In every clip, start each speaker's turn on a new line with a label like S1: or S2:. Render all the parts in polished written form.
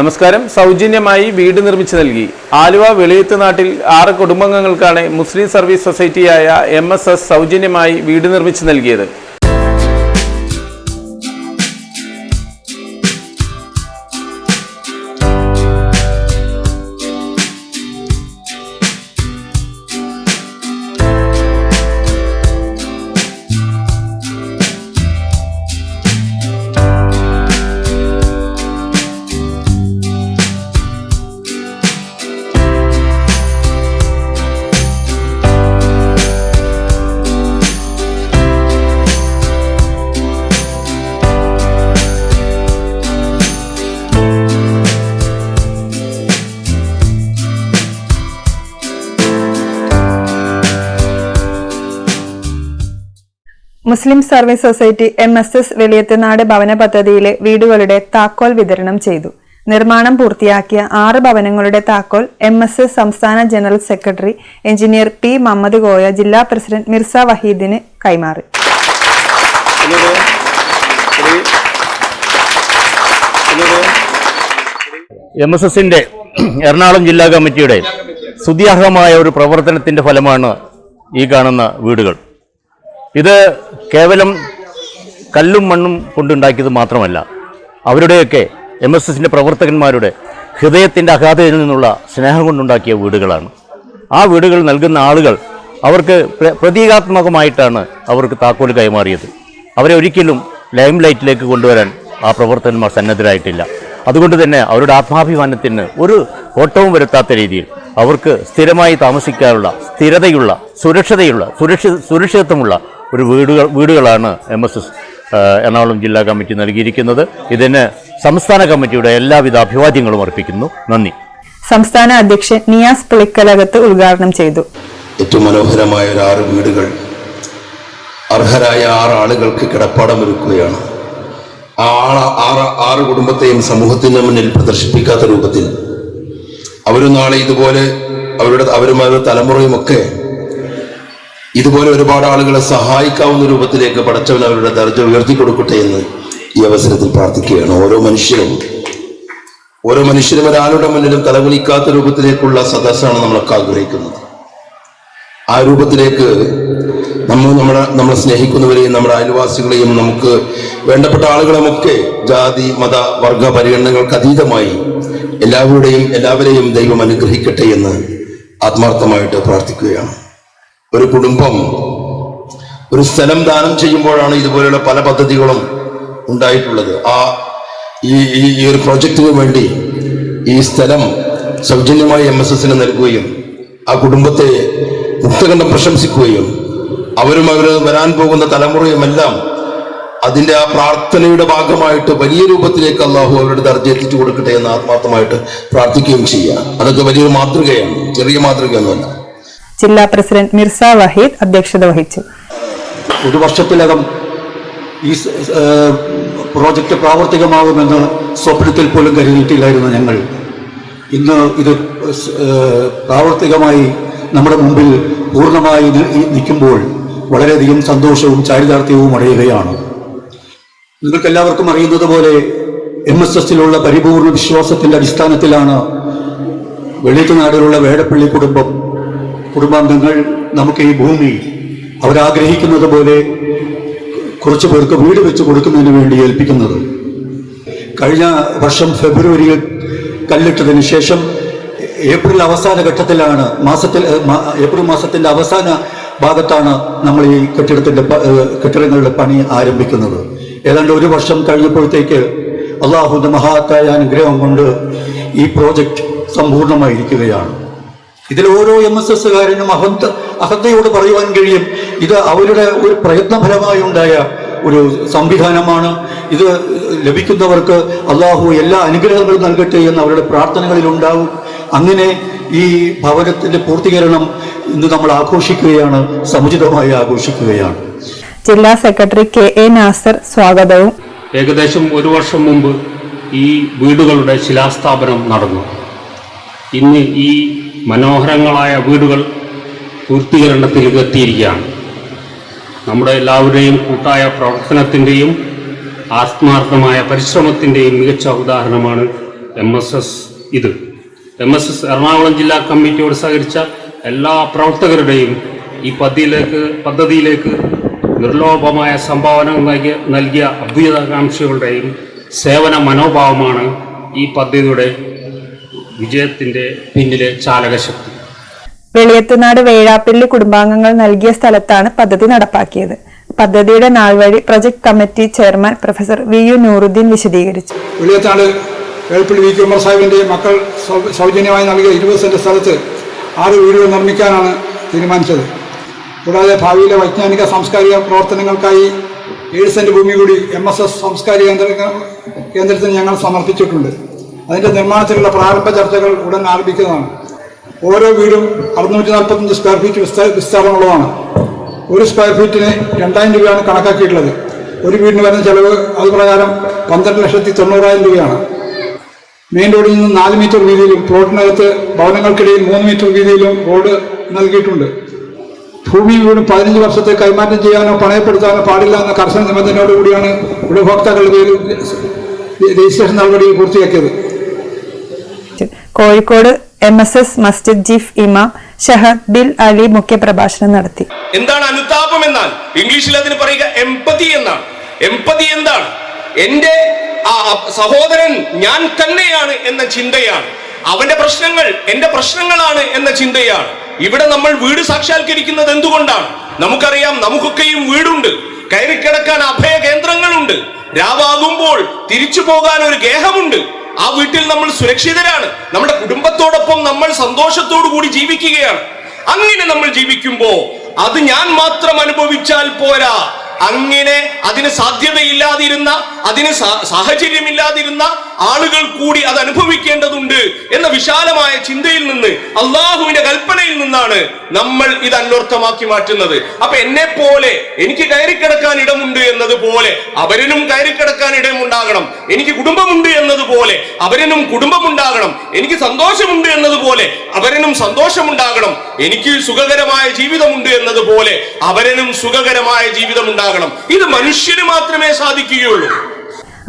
S1: നമസ്കാരം. സൗജന്യമായി വീട് നിർമ്മിച്ചു നൽകി. ആലുവ വെളിയത്ത് നാട്ടിൽ 6 കുടുംബാംഗങ്ങൾക്കാണ് മുസ്ലിം സർവീസ് സൊസൈറ്റിയായ MSS സൗജന്യമായി വീട് നിർമ്മിച്ചു നൽകിയത്.
S2: മുസ്ലിം സർവീസ് സൊസൈറ്റി MSS വെളിയത്തുനാട് ഭവന പദ്ധതിയിലെ വീടുകളുടെ താക്കോൽ വിതരണം ചെയ്തു. നിർമ്മാണം പൂർത്തിയാക്കിയ 6 ഭവനങ്ങളുടെ താക്കോൽ MSS സംസ്ഥാന general secretary engineer P. Muhammad Koya ജില്ലാ പ്രസിഡന്റ് മിർസ വഹീദിന് കൈമാറി.
S3: MSSന്റെ എറണാകുളം ജില്ലാ കമ്മിറ്റിയുടെ സ്തുത്യാർഹമായ ഒരു പ്രവർത്തനത്തിന്റെ ഫലമാണ് ഈ കാണുന്ന വീടുകൾ. ഇത് കേവലം കല്ലും മണ്ണും കൊണ്ടുണ്ടാക്കിയത് മാത്രമല്ല, അവരുടെയൊക്കെ MSSന്റെ പ്രവർത്തകന്മാരുടെ ഹൃദയത്തിൻ്റെ അഗാധതയിൽ നിന്നുള്ള സ്നേഹം കൊണ്ടുണ്ടാക്കിയ വീടുകളാണ്. ആ വീടുകൾ നൽകുന്ന ആളുകൾ അവർക്ക് പ്രതീകാത്മകമായിട്ടാണ് അവർക്ക് താക്കോൽ കൈമാറിയത്. അവരെ ഒരിക്കലും ലൈം ലൈറ്റിലേക്ക് കൊണ്ടുവരാൻ ആ പ്രവർത്തകന്മാർ സന്നദ്ധരായിട്ടില്ല. അതുകൊണ്ട് തന്നെ അവരുടെ ആത്മാഭിമാനത്തിന് ഒരു കോട്ടവും വരുത്താത്ത രീതിയിൽ അവർക്ക് സ്ഥിരമായി താമസിക്കാനുള്ള സ്ഥിരതയുള്ള സുരക്ഷിതത്വമുള്ള ഒരു വീടുകളാണ് MSS എറണാകുളം ജില്ലാ കമ്മിറ്റി നൽകിയിരിക്കുന്നത്. ഇതിന് സംസ്ഥാന കമ്മിറ്റിയുടെ എല്ലാവിധ അഭിവാദ്യങ്ങളും അർപ്പിക്കുന്നു. നന്ദി.
S2: സംസ്ഥാന അധ്യക്ഷൻ നിയാസ് പുളിക്കലകത്ത് ഉദ്ഘാടനം ചെയ്തു.
S4: ഏറ്റവും മനോഹരമായ 6 വീടുകൾ അർഹരായ 6 ആളുകൾക്ക് കിടപ്പാടമൊരുക്കുകയാണ്. ആ 6 കുടുംബത്തെയും സമൂഹത്തിന് മുന്നിൽ പ്രദർശിപ്പിക്കാത്ത രൂപത്തിൽ അവരും നാളെ ഇതുപോലെ അവരും അവരുടെ തലമുറയുമൊക്കെ ഇതുപോലെ ഒരുപാട് ആളുകളെ സഹായിക്കാവുന്ന രൂപത്തിലേക്ക് പടച്ചവൻ അവരുടെ ദർജ ഉയർത്തി കൊടുക്കട്ടെ എന്ന് ഈ അവസരത്തിൽ പ്രാർത്ഥിക്കുകയാണ്. ഓരോ മനുഷ്യരും ഒരാളുടെ മുന്നിലും തലകുനിക്കാത്ത രൂപത്തിലേക്കുള്ള സദസ്സാണ് നമ്മളൊക്കെ ആഗ്രഹിക്കുന്നത്. ആ രൂപത്തിലേക്ക് നമ്മളെ സ്നേഹിക്കുന്നവരെയും നമ്മുടെ അയൽവാസികളെയും നമുക്ക് വേണ്ടപ്പെട്ട ആളുകളുമൊക്കെ ജാതി മത വർഗ പരിഗണനകൾക്ക് അതീതമായി എല്ലാവരെയും ദൈവം അനുഗ്രഹിക്കട്ടെ എന്ന് ആത്മാർത്ഥമായിട്ട് പ്രാർത്ഥിക്കുകയാണ്. ഒരു കുടുംബം ഒരു സ്ഥലം ദാനം ചെയ്യുമ്പോഴാണ് ഇതുപോലെയുള്ള പല പദ്ധതികളും ഉണ്ടായിട്ടുള്ളത്. ഈ ഒരു പ്രോജക്റ്റിന് വേണ്ടി ഈ സ്ഥലം സൗജന്യമായി MSSന് നൽകുകയും ആ കുടുംബത്തെ മുക്തകണ്ഠം പ്രശംസിക്കുകയും അവരും വരാൻ പോകുന്ന തലമുറയുമെല്ലാം അതിൻ്റെ ആ പ്രാർത്ഥനയുടെ ഭാഗമായിട്ട് വലിയ രൂപത്തിലേക്ക് അള്ളാഹു അവരുടെ ദർജ എത്തിച്ചു കൊടുക്കട്ടെ എന്ന് ആത്മാർത്ഥമായിട്ട് പ്രാർത്ഥിക്കുകയും ചെയ്യുക. അതൊക്കെ വലിയൊരു മാതൃകയാണ്, ചെറിയ മാതൃകയൊന്നുമല്ല.
S2: ജില്ലാ പ്രസിഡന്റ് മിർസ വഹീദ് അധ്യക്ഷത വഹിച്ചു.
S5: ഒരു വർഷത്തിലകം ഈ പ്രോജക്റ്റ് പ്രാവർത്തികമാകുമെന്ന് സ്വപ്നത്തിൽ പോലും കരുതിയിട്ടില്ലായിരുന്നു ഞങ്ങൾ. ഇന്ന് ഇത് പ്രാവർത്തികമായി നമ്മുടെ മുമ്പിൽ പൂർണ്ണമായി നിൽക്കുമ്പോൾ വളരെയധികം സന്തോഷവും ചാരിതാർത്ഥ്യവും അടയുകയാണ്. നിങ്ങൾക്കെല്ലാവർക്കും അറിയുന്നത് പോലെ MSSലുള്ള പരിപൂർണ വിശ്വാസത്തിൻ്റെ അടിസ്ഥാനത്തിലാണ് വെളിയത്തുനാടിലുള്ള വേടപ്പള്ളി കുടുംബാംഗങ്ങൾ നമുക്ക് ഈ ഭൂമി അവരാഗ്രഹിക്കുന്നത് പോലെ കുറച്ചു പേർക്ക് വീട് വെച്ച് കൊടുക്കുന്നതിന് വേണ്ടി ഏൽപ്പിക്കുന്നത്. കഴിഞ്ഞ വർഷം ഫെബ്രുവരിയിൽ കല്ലിട്ടതിന് ശേഷം ഏപ്രിൽ അവസാന ഘട്ടത്തിലാണ് ഏപ്രിൽ മാസത്തിൻ്റെ അവസാന ഭാഗത്താണ് നമ്മൾ ഈ കെട്ടിടങ്ങളുടെ പണി ആരംഭിക്കുന്നത്. ഏതാണ്ട് 1 വർഷം കഴിഞ്ഞപ്പോഴത്തേക്ക് അള്ളാഹുവിൻ്റെ മഹാത്തായ അനുഗ്രഹം കൊണ്ട് ഈ പ്രോജക്റ്റ് സമ്പൂർണ്ണമായിരിക്കുകയാണ്. ഇതിൽ ഓരോ MSSകാരനും അഹന്തയോട് പറയുവാൻ കഴിയും, ഇത് അവരുടെ ഒരു പ്രയത്നഫലമായി ഉണ്ടായ ഒരു സംവിധാനമാണ്. ഇത് ലഭിക്കുന്നവർക്ക് അള്ളാഹു എല്ലാ അനുഗ്രഹങ്ങളും നൽകട്ടെ എന്ന് അവരുടെ പ്രാർത്ഥനകളിലുണ്ടാവും. അങ്ങനെ ഈ ഭവനത്തിൻ്റെ പൂർത്തീകരണം ഇന്ന് നമ്മൾ ആഘോഷിക്കുകയാണ്, സമുചിതമായി ആഘോഷിക്കുകയാണ്.
S2: ജില്ലാ സെക്രട്ടറി KA നാസർ സ്വാഗതവും.
S6: ഏകദേശം 1 വർഷം മുമ്പ് ഈ വീടുകളുടെ ശിലാസ്ഥാപനം നടന്നു. ഇന്ന് ഈ മനോഹരങ്ങളായ വീടുകൾ പൂർത്തീകരണത്തിലേക്ക് എത്തിയിരിക്കുകയാണ്. നമ്മുടെ എല്ലാവരുടെയും കൂട്ടായ പ്രവർത്തനത്തിൻ്റെയും ആത്മാർത്ഥമായ പരിശ്രമത്തിൻ്റെയും മികച്ച ഉദാഹരണമാണ് ഇത് MSS എറണാകുളം ജില്ലാ കമ്മിറ്റിയോട് സഹകരിച്ച എല്ലാ പ്രവർത്തകരുടെയും ഈ പദ്ധതിയിലേക്ക് നിർലോഭമായ സംഭാവന നൽകിയ അഭ്യുദയകാംക്ഷികളുടെയും സേവന മനോഭാവമാണ് ഈ പദ്ധതിയുടെ വിജയത്തിൻ്റെ പിന്നിലെ ചാലകശക്തി.
S2: വെളിയത്തുനാട് വേഴാപ്പള്ളി കുടുംബാംഗങ്ങൾ നൽകിയ സ്ഥലത്താണ് പദ്ധതി നടപ്പാക്കിയത്. പദ്ധതിയുടെ നാൾവഴി project committee chairman professor VU Nooruddeen വിശദീകരിച്ചു.
S7: വെളിയത്താട് വേഴപ്പള്ളി VK ഉമർ സാഹിബിൻ്റെ മക്കൾ സൗജന്യമായി നൽകിയ 20 സെന്റ് സ്ഥലത്ത് 6 വീടുകൾ നിർമ്മിക്കാനാണ് തീരുമാനിച്ചത്. കൂടാതെ ഭാവിയിലെ വൈജ്ഞാനിക സാംസ്കാരിക പ്രവർത്തനങ്ങൾക്കായി 7 സെന്റ് ഭൂമി കൂടി MSS സാംസ്കാരിക കേന്ദ്രത്തിന് ഞങ്ങൾ സമർപ്പിച്ചിട്ടുണ്ട്. അതിൻ്റെ നിർമ്മാണത്തിലുള്ള പ്രാരംഭ ചർച്ചകൾ ഉടൻ ആരംഭിക്കുന്നതാണ്. ഓരോ വീടും 645 സ്ക്വയർ ഫീറ്റ് വിസ്താരമുള്ളതാണ്. ഒരു സ്ക്വയർ ഫീറ്റിന് 2000 രൂപയാണ് കണക്കാക്കിയിട്ടുള്ളത്. ഒരു വീടിന് വരുന്ന ചെലവ് അതുപ്രകാരം 12,90,000 രൂപയാണ്. മെയിൻ റോഡിൽ നിന്ന് 4 മീറ്റർ വീതിയിലും പ്ലോട്ടിനകത്ത് ഭവനങ്ങൾക്കിടയിൽ 3 മീറ്റർ വീതിയിലും റോഡ് നൽകിയിട്ടുണ്ട്. ഭൂമി വീടും 15 വർഷത്തെ കൈമാറ്റം ചെയ്യാനോ പണയപ്പെടുത്താനോ പാടില്ല എന്ന കർശന നിബന്ധനയോടുകൂടിയാണ് ഉപഭോക്താക്കളുടെ പേരിൽ രജിസ്ട്രേഷൻ നടപടി പൂർത്തിയാക്കിയത്.
S2: കോഴിക്കോട് MSS മസ്ജിദ് ചീഫ് ഇമാം ഷഹദ് ബിൽ അലി മുഖ്യപ്രഭാഷണം നടത്തി.
S8: എന്താണ് അനുതാപം എന്നാൽ? ഇംഗ്ലീഷിൽ അതിന് പറയുക എംപതി എന്നാണ്. എംപതി എന്താണ്? എന്റെ സഹോദരൻ ഞാൻ തന്നെയാണ് എന്ന ചിന്തയാണ്. അവന്റെ പ്രശ്നങ്ങൾ എന്റെ പ്രശ്നങ്ങളാണ് എന്ന ചിന്തയാണ്. ഇവിടെ നമ്മൾ വീട് സാക്ഷാത്കരിക്കുന്നത് എന്തുകൊണ്ടാണ്? നമുക്കറിയാം, നമുക്കൊക്കെയും വീടുണ്ട്, കയറിക്കിടക്കാൻ അഭയ കേന്ദ്രങ്ങളുണ്ട്, രാവാകുമ്പോൾ തിരിച്ചു പോകാൻ ഒരു ഗേഹമുണ്ട്. ആ വീട്ടിൽ നമ്മൾ സുരക്ഷിതരാണ്. നമ്മുടെ കുടുംബത്തോടൊപ്പം നമ്മൾ സന്തോഷത്തോടു കൂടി ജീവിക്കുകയാണ്. അങ്ങനെ നമ്മൾ ജീവിക്കുമ്പോ അത് ഞാൻ മാത്രം അനുഭവിച്ചാൽ പോരാ, അങ്ങനെ അതിന് സാധ്യതയില്ലാതിരുന്ന, അതിന് സാഹചര്യമില്ലാതിരുന്ന ആളുകൾ കൂടി അത് അനുഭവിക്കേണ്ടതുണ്ട് എന്ന വിശാലമായ ചിന്തയിൽ നിന്ന്, അള്ളാഹുവിന്റെ കൽപ്പനയിൽ നിന്നാണ് നമ്മൾ ഇത് അന്വർത്ഥമാക്കി മാറ്റുന്നത്. അപ്പൊ എന്നെ പോലെ എനിക്ക് കയറിക്കിടക്കാൻ ഇടമുണ്ട് എന്നതുപോലെ അവരിനും കയറിക്കിടക്കാൻ ഇടമുണ്ടാകണം. എനിക്ക് കുടുംബമുണ്ട് എന്നതുപോലെ അവരിനും കുടുംബമുണ്ടാകണം. എനിക്ക് സന്തോഷമുണ്ട് എന്നതുപോലെ അവരിനും സന്തോഷമുണ്ടാകണം. എനിക്ക് സുഖകരമായ ജീവിതമുണ്ട് എന്നതുപോലെ അവരിനും സുഖകരമായ ജീവിതമുണ്ടാകണം. ഇത് മനുഷ്യന് മാത്രമേ സാധിക്കുകയുള്ളൂ.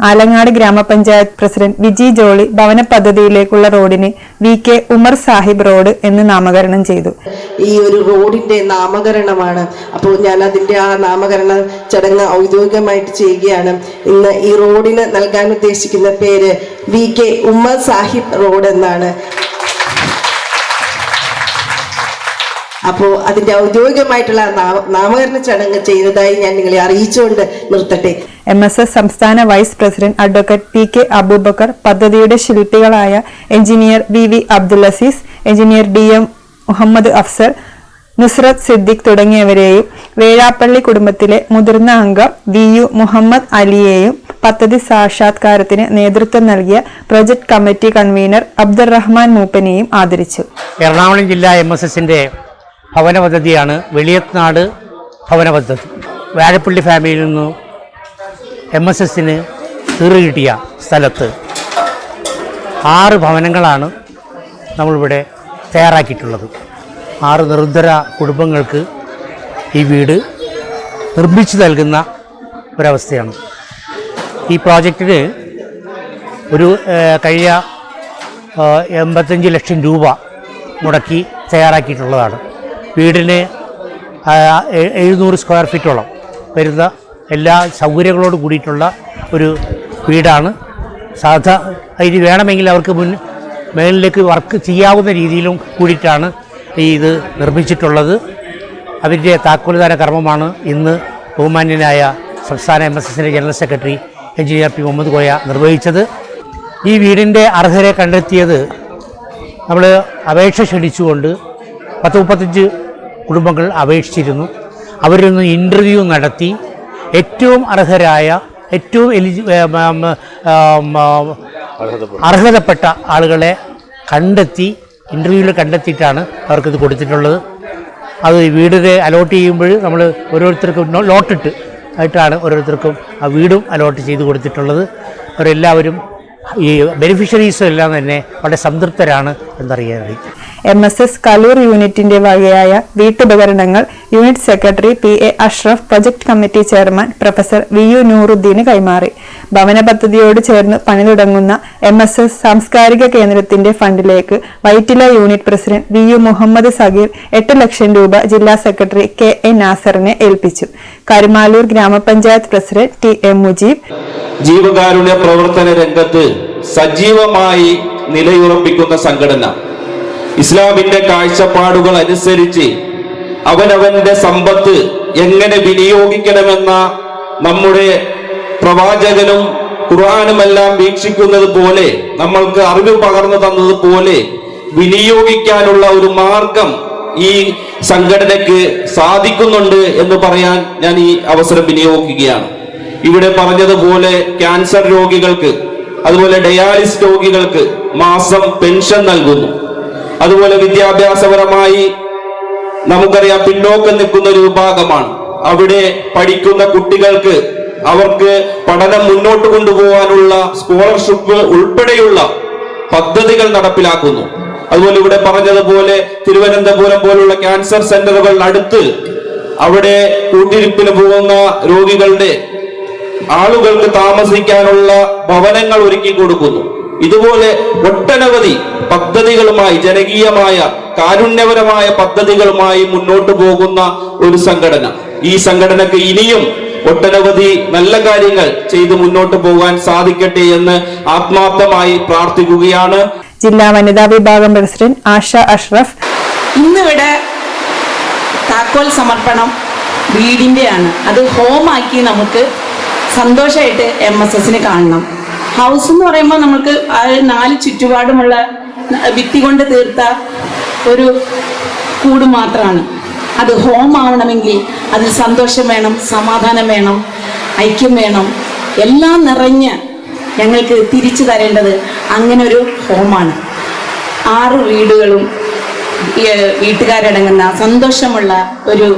S2: ആലങ്ങാട് ഗ്രാമപഞ്ചായത്ത് പ്രസിഡന്റ് വിജി ജോളി ഭവന പദ്ധതിയിലേക്കുള്ള റോഡിന് VK ഉമർ സാഹിബ് റോഡ് എന്ന് നാമകരണം ചെയ്തു.
S9: ഈ ഒരു റോഡിന്റെ നാമകരണമാണ്. അപ്പോൾ ഞാൻ അതിന്റെ ആ നാമകരണ ചടങ്ങ് ഔദ്യോഗികമായിട്ട് ചെയ്യുകയാണ്. ഇന്ന് ഈ റോഡിന് നൽകാൻ ഉദ്ദേശിക്കുന്ന പേര് VK ഉമർ സാഹിബ് റോഡ് എന്നാണ്. അപ്പോൾ അതിന്റെ ഔദ്യോഗികമായിട്ടുള്ള നാമകരണ ചടങ്ങ് ചെയ്തതായി ഞാൻ നിങ്ങളെ അറിയിച്ചുകൊണ്ട് നിർത്തട്ടെ.
S2: MSS സംസ്ഥാന vice president advocate PK Aboobacker, പദ്ധതിയുടെ ശില്പികളായ engineer VV Abdul Azeez, engineer DM Muhammad Afsar, Nusrath Siddique തുടങ്ങിയവരെയും വേഴാപ്പള്ളി കുടുംബത്തിലെ മുതിർന്ന അംഗം VU മുഹമ്മദ് അലിയെയും പദ്ധതി സാക്ഷാത്കാരത്തിന് നേതൃത്വം നൽകിയ പ്രൊജക്ട് കമ്മിറ്റി കൺവീനർ അബ്ദുറഹ്മാൻ മൂപ്പനെയും ആദരിച്ചു.
S10: എറണാകുളം ജില്ലാ MSSന്റെ ഭവന പദ്ധതിയാണ് വെളിയത്തുനാട് ഭവന പദ്ധതി. വേഴപ്പള്ളി ഫാമിലിയിൽ നിന്ന് MSSന് തീറ് കിട്ടിയ സ്ഥലത്ത് 6 ഭവനങ്ങളാണ് നമ്മളിവിടെ തയ്യാറാക്കിയിട്ടുള്ളത്. 6 നിർദ്ധര കുടുംബങ്ങൾക്ക് ഈ വീട് നിർമ്മിച്ചു നൽകുന്ന ഒരവസ്ഥയാണ്. ഈ പ്രോജക്റ്റിന് ഒരു കഴിഞ്ഞ 85 ലക്ഷം രൂപ മുടക്കി തയ്യാറാക്കിയിട്ടുള്ളതാണ്. വീടിന് 700 സ്ക്വയർ ഫീറ്റോളം വരുന്ന എല്ലാ സൗകര്യങ്ങളോട് കൂടിയിട്ടുള്ള ഒരു വീടാണ്. ഇനി വേണമെങ്കിൽ അവർക്ക് മേളിലേക്ക് വർക്ക് ചെയ്യാവുന്ന രീതിയിലും കൂടിയിട്ടാണ് ഇത് നിർമ്മിച്ചിട്ടുള്ളത്. അതിൻ്റെ താക്കോൽദാന കർമ്മമാണ് ഇന്ന് ബഹുമാന്യനായ സംസ്ഥാന MSSന്റെ general secretary engineer P Muhammad Koya നിർവഹിച്ചത്. ഈ വീടിൻ്റെ അർഹരെ കണ്ടെത്തിയത് നമ്മൾ അപേക്ഷ ക്ഷണിച്ചുകൊണ്ട് 10-35 കുടുംബങ്ങൾ അപേക്ഷിച്ചിരുന്നു. അവരിൽ നിന്ന് ഇൻ്റർവ്യൂ നടത്തി ഏറ്റവും അർഹരായ, ഏറ്റവും അർഹതപ്പെട്ട ആളുകളെ കണ്ടെത്തി ഇൻ്റർവ്യൂവിൽ കണ്ടെത്തിയിട്ടാണ് അവർക്കിത് കൊടുത്തിട്ടുള്ളത്. അത് വീടിനെ അലോട്ട് ചെയ്യുമ്പോൾ നമ്മൾ ഓരോരുത്തർക്കും ലോട്ടിട്ട് ആയിട്ടാണ് ഓരോരുത്തർക്കും ആ വീടും അലോട്ട് ചെയ്ത് കൊടുത്തിട്ടുള്ളത്. അവരെല്ലാവരും ഈ ബെനിഫിഷ്യറീസും എല്ലാം തന്നെ വളരെ സംതൃപ്തരാണ് എന്നറിയാനായി.
S2: MSS കലൂർ യൂണിറ്റിന്റെ വകയായ വീട്ടുപകരണങ്ങൾ unit secretary PA Ashraf, project committee chairman professor VU നൂറുദ്ദീന് കൈമാറി. ഭവന പദ്ധതിയോട് ചേർന്ന് പണി തുടങ്ങുന്ന MSS സാംസ്കാരിക കേന്ദ്രത്തിന്റെ ഫണ്ടിലേക്ക് Vyttila unit president VU Muhammad Sageer 8 ലക്ഷം രൂപ ജില്ലാ സെക്രട്ടറി KA നാസറിനെ ഏൽപ്പിച്ചു. കരുമാലൂർ ഗ്രാമപഞ്ചായത്ത് പ്രസിഡന്റ് TA മുജീബ്
S11: ജീവകാരുണ്യ പ്രവർത്തന രംഗത്ത് സജീവമായി നിലയുറപ്പിക്കുന്ന സംഘടന, ഇസ്ലാമിന്റെ കാഴ്ചപ്പാടുകൾ അനുസരിച്ച് അവനവന്റെ സമ്പത്ത് എങ്ങനെ വിനിയോഗിക്കണമെന്ന നമ്മുടെ പ്രവാചകനും ഖുർആനുമെല്ലാം വീക്ഷിക്കുന്നത് പോലെ, നമ്മൾക്ക് അറിവ് പകർന്നു തന്നതുപോലെ വിനിയോഗിക്കാനുള്ള ഒരു മാർഗം ഈ സംഘടനയ്ക്ക് സാധിക്കുന്നുണ്ട് എന്ന് പറയാൻ ഞാൻ ഈ അവസരം വിനിയോഗിക്കുകയാണ്. ഇവിടെ പറഞ്ഞതുപോലെ ക്യാൻസർ രോഗികൾക്ക്, അതുപോലെ ഡയാലിസിസ് രോഗികൾക്ക് മാസം പെൻഷൻ നൽകുന്നു. അതുപോലെ വിദ്യാഭ്യാസപരമായി നമുക്കറിയാം പിന്നോക്കം നിൽക്കുന്ന ഒരു വിഭാഗമാണ്. അവിടെ പഠിക്കുന്ന കുട്ടികൾക്ക് അവർക്ക് പഠനം മുന്നോട്ട് കൊണ്ടുപോകാനുള്ള സ്കോളർഷിപ്പ് ഉൾപ്പെടെയുള്ള പദ്ധതികൾ നടപ്പിലാക്കുന്നു. അതുപോലെ ഇവിടെ പറഞ്ഞതുപോലെ തിരുവനന്തപുരം പോലുള്ള ക്യാൻസർ സെന്ററുകൾ അടുത്ത് അവിടെ കൂട്ടിരിപ്പിന് പോകുന്ന രോഗികളുടെ ആളുകൾക്ക് താമസിക്കാനുള്ള ഭവനങ്ങൾ ഒരുക്കി കൊടുക്കുന്നു. ഇതുപോലെ ഒട്ടനവധി പദ്ധതികളുമായി, ജനകീയമായ കാരുണ്യപരമായ പദ്ധതികളുമായി മുന്നോട്ട് പോകുന്ന ഒരു സംഘടന. ഈ സംഘടനക്ക് ഇനിയും ഒട്ടനവധി നല്ല കാര്യങ്ങൾ ചെയ്ത് മുന്നോട്ട് പോകാൻ സാധിക്കട്ടെ എന്ന് ആത്മാർത്ഥമായി പ്രാർത്ഥിക്കുകയാണ്.
S2: ജില്ലാ വനിതാ വിഭാഗം പ്രസിഡന്റ് ആശ അഷ്റഫ്
S12: ഇന്നിവിടെ താക്കോൽ സമർപ്പണം വീടിൻ്റെയാണ്. അത് ഹോമാക്കി നമുക്ക് സന്തോഷമായിട്ട് MSSന് കാണണം. ഹൗസ് എന്ന് പറയുമ്പോൾ നമുക്ക് 4 ചുറ്റുപാടുമുള്ള ഭിത്തി കൊണ്ട് തീർത്ത ഒരു കൂട് മാത്രമാണ്. അത് ഹോം ആവണമെങ്കിൽ അതിൽ സന്തോഷം വേണം, സമാധാനം വേണം, ഐക്യം വേണം, എല്ലാം നിറഞ്ഞ് ഞങ്ങൾക്ക് തിരിച്ചു തരേണ്ടത് അങ്ങനെ ഒരു ഹോമാണ്. 6 വീടുകളും വീട്ടുകാരടങ്ങുന്ന സന്തോഷമുള്ള ഒരു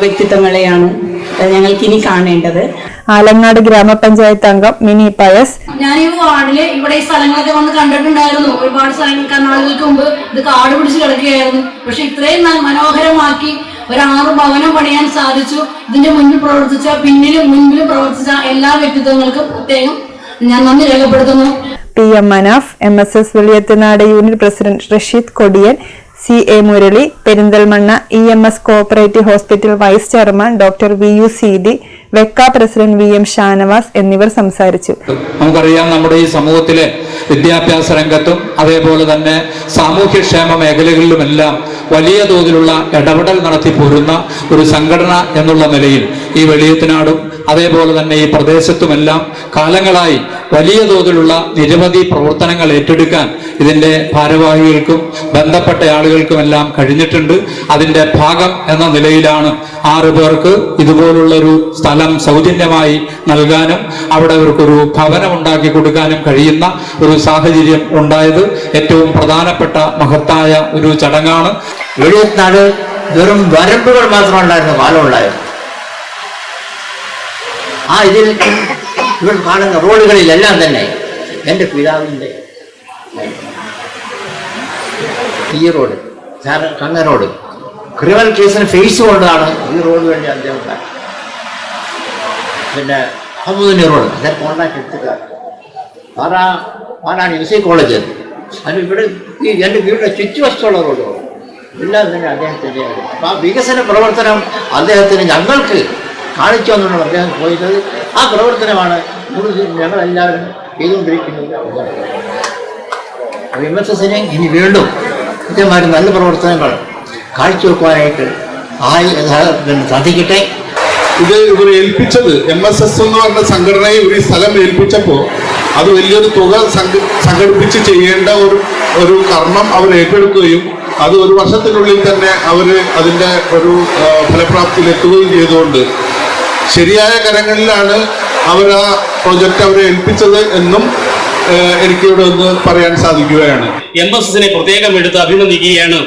S12: വ്യക്തിത്വങ്ങളെയാണ് ഞങ്ങൾക്കിനി കാണേണ്ടത്.
S2: ആലങ്ങാട് ഗ്രാമപഞ്ചായത്ത് അംഗം മിനി പയസ്
S13: ഞാൻ ഈ വാർഡില് ഇവിടെ ഈ സ്ഥലങ്ങളൊക്കെ വന്ന് കണ്ടിട്ടുണ്ടായിരുന്നു. ഒരുപാട് സ്ഥലങ്ങൾ നാളുകൾക്ക് മുമ്പ് ഇത് കാട് പിടിച്ച് കിടക്കുകയായിരുന്നു. പക്ഷെ ഇത്രയും മനോഹരമാക്കി ഒരു 6 ഭവനം പണിയാൻ സാധിച്ചു. ഇതിന്റെ മുന്നിൽ പ്രവർത്തിച്ച, പിന്നിലും മുൻപിലും പ്രവർത്തിച്ച എല്ലാ വ്യക്തിത്വങ്ങൾക്കും പ്രത്യേകം ഞാൻ നന്ദി രേഖപ്പെടുത്തുന്നു.
S2: PM Manaf, MSS Veliyathunad unit president Rasheed Kodiyan, CA Murali, Perinthalmanna EMS cooperative hospital vice chairman doctor VU Seethi, വെക്ക പ്രസിഡന്റ് VM ഷാനവാസ് എന്നിവർ സംസാരിച്ചു.
S5: നമുക്കറിയാം, നമ്മുടെ ഈ സമൂഹത്തിലെ വിദ്യാഭ്യാസ രംഗത്തും അതേപോലെ തന്നെ സാമൂഹ്യക്ഷേമ മേഖലകളിലുമെല്ലാം വലിയ തോതിലുള്ള ഇടപെടൽ നടത്തി പോരുന്ന ഒരു സംഘടന എന്നുള്ള നിലയിൽ ഈ വെളിയത്തുനാടും അതേപോലെ തന്നെ ഈ പ്രദേശത്തുമെല്ലാം കാലങ്ങളായി വലിയ തോതിലുള്ള നിരവധി പ്രവർത്തനങ്ങൾ ഏറ്റെടുക്കാൻ ഇതിൻ്റെ ഭാരവാഹികൾക്കും ബന്ധപ്പെട്ട ആളുകൾക്കുമെല്ലാം കഴിഞ്ഞിട്ടുണ്ട്. അതിൻ്റെ ഭാഗം എന്ന നിലയിലാണ് 6 പേർക്ക് ഇതുപോലുള്ളൊരു സ്ഥലം സൗജന്യമായി നൽകാനും അവിടെ അവർക്കൊരു ഭവനം ഉണ്ടാക്കി കൊടുക്കാനും കഴിയുന്ന ഒരു സാഹചര്യം ഉണ്ടായത്. ഏറ്റവും പ്രധാനപ്പെട്ട മഹത്തായ ഒരു ചടങ്ങാണ്.
S10: വെളിയത്തുനാട് വെറും വരമ്പുകൾ മാത്രമുണ്ടായിരുന്ന കാലമുണ്ടായിരുന്നു. ഇതിൽ ഇവർ കാണുന്ന റോഡുകളിലെല്ലാം തന്നെ എൻ്റെ പിതാവിൻ്റെ ഈ റോഡ്, കങ്ങ റോഡ്, ക്രിമിനൽ കേസിന് ഫേസ് കൊണ്ടാണ് ഈ റോഡ് വേണ്ടി അദ്ദേഹം പിന്നെ ഹമൂദിനി റോഡ് അദ്ദേഹം കോൺട്രാക്ട് എടുത്തിട്ട് പാലാണ് UC കോളേജ്. അതിന് ഇവിടെ ഈ എൻ്റെ വീടിൻ്റെ ചുറ്റുവശത്തുള്ള റോഡുകൾ എല്ലാം തന്നെ അദ്ദേഹത്തിൻ്റെ. അപ്പോൾ ആ വികസന പ്രവർത്തനം അദ്ദേഹത്തിന് ഞങ്ങൾക്ക് കാണിച്ചു തന്നുകൊണ്ട് അദ്ദേഹം പോയത്. ആ പ്രവർത്തനമാണ് ഞങ്ങളെല്ലാവരും ചെയ്തുകൊണ്ടിരിക്കുന്നത്. MSSനെ ഇനി വീണ്ടും ഇതേമാതിരി നല്ല പ്രവർത്തനങ്ങൾ കാഴ്ചവെക്കുവാനായിട്ട് സാധിക്കട്ടെ.
S4: ഇത് ഇവർ ഏൽപ്പിച്ചത് MSS എന്ന് പറഞ്ഞ സംഘടനയെ ഒരു സ്ഥലം ഏൽപ്പിച്ചപ്പോൾ അത് വലിയൊരു തുക സംഘടിപ്പിച്ച് ചെയ്യേണ്ട ഒരു കർമ്മം അവർ ഏറ്റെടുക്കുകയും അത് 1 വർഷത്തിനുള്ളിൽ തന്നെ അവർ അതിൻ്റെ ഒരു ഫലപ്രാപ്തിയിലെത്തുകയും ചെയ്തുകൊണ്ട് ശരിയായ കരങ്ങളിലാണ് അവർ ആ പ്രോജക്റ്റ് അവരെ ഏൽപ്പിച്ചത് എന്നും എനിക്കിവിടെ ഒന്ന് പറയാൻ സാധിക്കുകയാണ്.
S6: MSSനെ പ്രത്യേകം എടുത്ത് അഭിനന്ദിക്കുകയാണ്.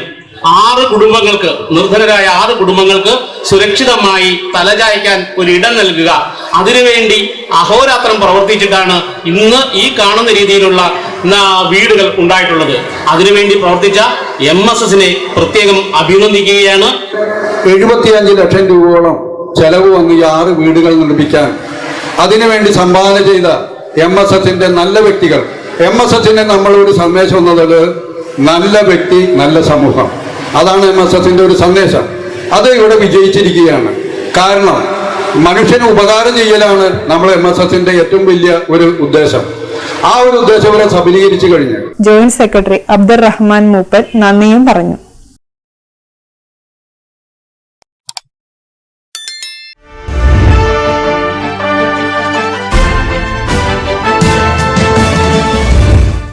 S6: 6 കുടുംബങ്ങൾക്ക്, നിർധനരായ 6 കുടുംബങ്ങൾക്ക് സുരക്ഷിതമായി തലചായ്ക്കാൻ ഒരു ഇടം നൽകുക. അതിനുവേണ്ടി അഹോരാത്രം പ്രവർത്തിച്ചിട്ടാണ് ഇന്ന് ഈ കാണുന്ന രീതിയിലുള്ള വീടുകൾ ഉണ്ടായിട്ടുള്ളത്. അതിനുവേണ്ടി പ്രവർത്തിച്ച MSSനെ പ്രത്യേകം അഭിനന്ദിക്കുകയാണ്.
S7: 75 ലക്ഷം രൂപയോളം ചെലവ് വന്നു ഈ 6 വീടുകൾ നിർമ്മിക്കാൻ. അതിനുവേണ്ടി സംഭാവന ചെയ്ത MSSന്റെ നല്ല വ്യക്തികൾ. MSSന് നമ്മളൊരു സന്ദേശം എന്നത് നല്ല വ്യക്തി, നല്ല സമൂഹം. അതാണ് MSSന്റെ ഒരു സന്ദേശം. അത് ഇവിടെ വിജയിച്ചിരിക്കുകയാണ്. കാരണം മനുഷ്യന് ഉപകാരം ചെയ്യലാണ് നമ്മൾ MSSന്റെ ഏറ്റവും വലിയ ഒരു ഉദ്ദേശം. ആ ഒരു ഉദ്ദേശം ഇവിടെ സഫലീകരിച്ചു കഴിഞ്ഞു.
S2: ജോയിന്റ് സെക്രട്ടറി അബ്ദുൾ റഹ്മാൻ മൂപ്പൻ നന്ദിയും പറഞ്ഞു.